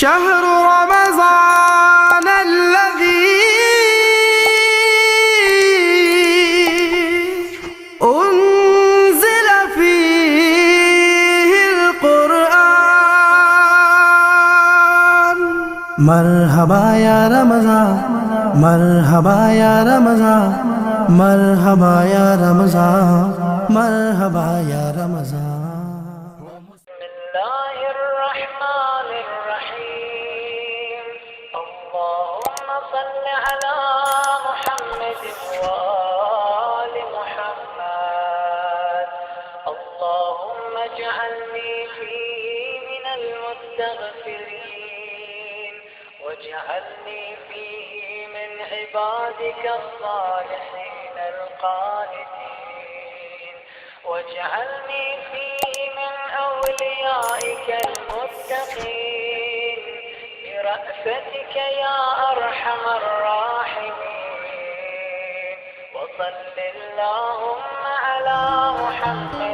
شهر رمضان الذي أنزل فيه القرآن. مرحبا يا رمضان، مرحبا يا رمضان، مرحبا يا رمضان، مرحبا يا رمضان. بسم الله الرحمن الرحيم. اللهم صل على محمد وآل محمد. اللهم اجعلني فيه من المستغفرين، واجعلني فيه من عبادك الصالحين القانتين، واجعلني فيه من أوليائك المتقين برأفتك يا أرحم الراحمين. وصل اللهم على محمد